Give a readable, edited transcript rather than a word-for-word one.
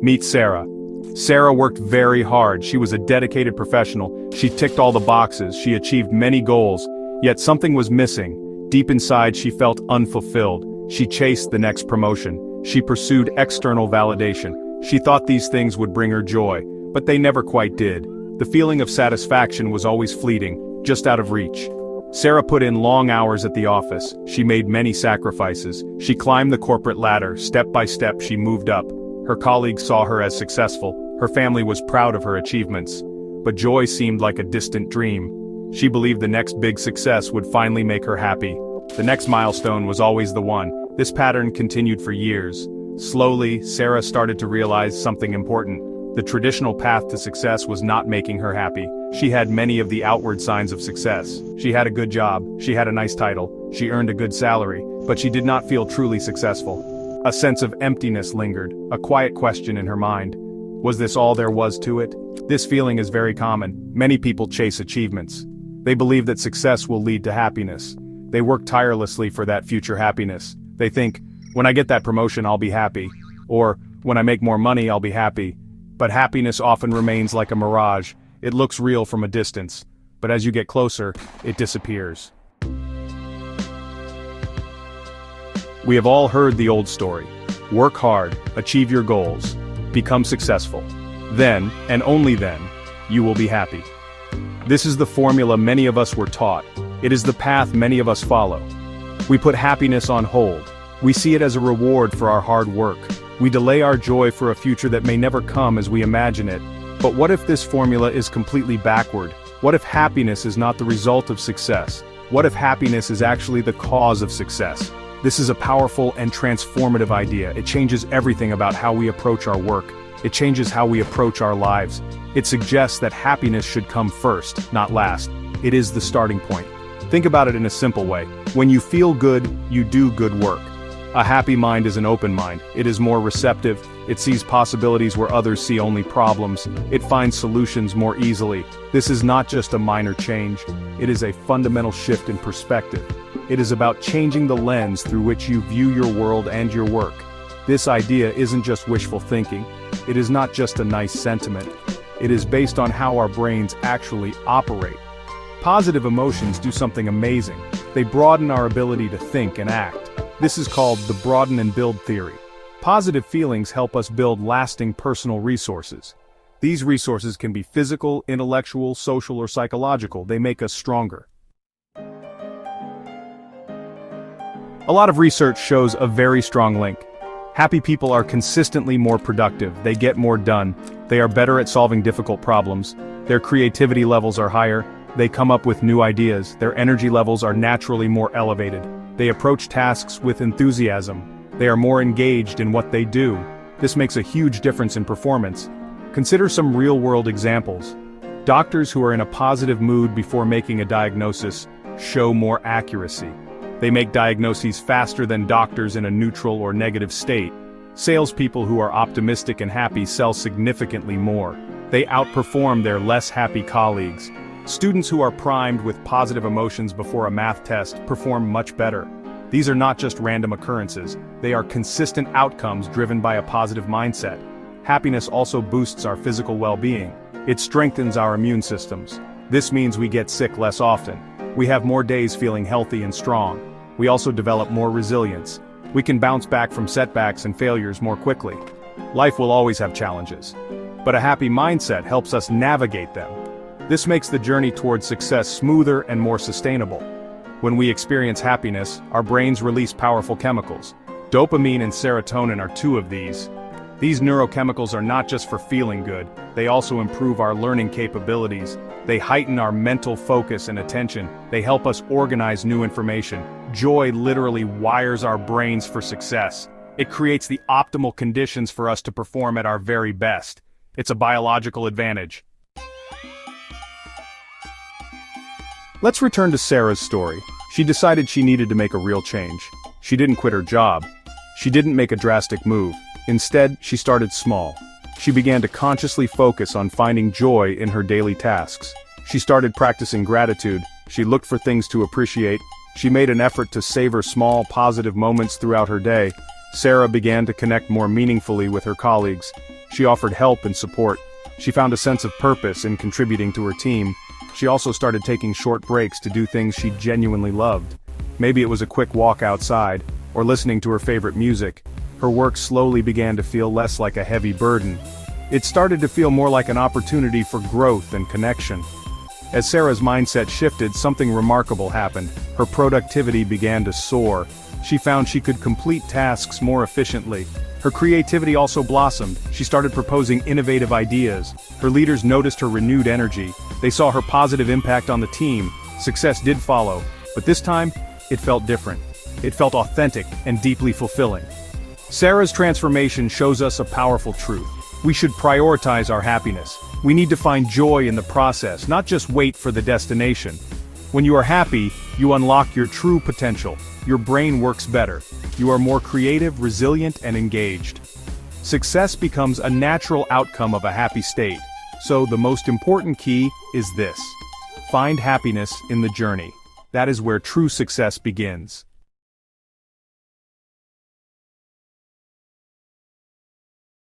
Meet Sarah. Sarah worked very hard. She was a dedicated professional. She ticked all the boxes. She achieved many goals. Yet something was missing. Deep inside, she felt unfulfilled. She chased the next promotion. She pursued external validation. She thought these things would bring her joy, but they never quite did. The feeling of satisfaction was always fleeting, just out of reach. Sarah put in long hours at the office. She made many sacrifices. She climbed the corporate ladder. Step by step, she moved up. Her colleagues saw her as successful. Her family was proud of her achievements. But joy seemed like a distant dream. She believed the next big success would finally make her happy. The next milestone was always the one. This pattern continued for years. Slowly, Sarah started to realize something important. The traditional path to success was not making her happy. She had many of the outward signs of success. She had a good job, she had a nice title, she earned a good salary, but she did not feel truly successful. A sense of emptiness lingered, a quiet question in her mind. Was this all there was to it? This feeling is very common. Many people chase achievements. They believe that success will lead to happiness. They work tirelessly for that future happiness. They think, when I get that promotion, I'll be happy. Or, when I make more money, I'll be happy. But happiness often remains like a mirage. It looks real from a distance. But as you get closer, it disappears. We have all heard the old story. Work hard, achieve your goals, become successful. Then, and only then, you will be happy. This is the formula many of us were taught. It is the path many of us follow. We put happiness on hold. We see it as a reward for our hard work. We delay our joy for a future that may never come as we imagine it. But what if this formula is completely backward? What if happiness is not the result of success? What if happiness is actually the cause of success? This is a powerful and transformative idea. It changes everything about how we approach our work. It changes how we approach our lives. It suggests that happiness should come first, not last. It is the starting point. Think about it in a simple way. When you feel good, you do good work. A happy mind is an open mind. It is more receptive. It sees possibilities where others see only problems. It finds solutions more easily. This is not just a minor change. It is a fundamental shift in perspective. It is about changing the lens through which you view your world and your work. This idea isn't just wishful thinking. It is not just a nice sentiment. It is based on how our brains actually operate. Positive emotions do something amazing. They broaden our ability to think and act. This is called the broaden and build theory. Positive feelings help us build lasting personal resources. These resources can be physical, intellectual, social, or psychological. They make us stronger. A lot of research shows a very strong link. Happy people are consistently more productive. They get more done. They are better at solving difficult problems. Their creativity levels are higher. They come up with new ideas. Their energy levels are naturally more elevated. They approach tasks with enthusiasm. They are more engaged in what they do. This makes a huge difference in performance. Consider some real-world examples. Doctors who are in a positive mood before making a diagnosis show more accuracy. They make diagnoses faster than doctors in a neutral or negative state. Salespeople who are optimistic and happy sell significantly more. They outperform their less happy colleagues. Students who are primed with positive emotions before a math test perform much better. These are not just random occurrences. They are consistent outcomes driven by a positive mindset. Happiness also boosts our physical well-being. It strengthens our immune systems. This means we get sick less often. We have more days feeling healthy and strong. We also develop more resilience. We can bounce back from setbacks and failures more quickly. Life will always have challenges, but a happy mindset helps us navigate them. This makes the journey towards success smoother and more sustainable. When we experience happiness, our brains release powerful chemicals. Dopamine and serotonin are two of these. These neurochemicals are not just for feeling good, they also improve our learning capabilities. They heighten our mental focus and attention. They help us organize new information. Joy literally wires our brains for success. It creates the optimal conditions for us to perform at our very best. It's a biological advantage. Let's return to Sarah's story. She decided she needed to make a real change. She didn't quit her job. She didn't make a drastic move. Instead, she started small. She began to consciously focus on finding joy in her daily tasks. She started practicing gratitude. She looked for things to appreciate. She made an effort to savor small, positive moments throughout her day. Sarah began to connect more meaningfully with her colleagues. She offered help and support. She found a sense of purpose in contributing to her team. She also started taking short breaks to do things she genuinely loved. Maybe it was a quick walk outside, or listening to her favorite music. Her work slowly began to feel less like a heavy burden. It started to feel more like an opportunity for growth and connection. As Sarah's mindset shifted, something remarkable happened. Her productivity began to soar. She found she could complete tasks more efficiently. Her creativity also blossomed. She started proposing innovative ideas. Her leaders noticed her renewed energy. They saw her positive impact on the team. Success did follow, but this time, it felt different. It felt authentic and deeply fulfilling. Sarah's transformation shows us a powerful truth. We should prioritize our happiness. We need to find joy in the process, not just wait for the destination. When you are happy, you unlock your true potential. Your brain works better. You are more creative, resilient, and engaged. Success becomes a natural outcome of a happy state. So the most important key is this: find happiness in the journey. That is where true success begins.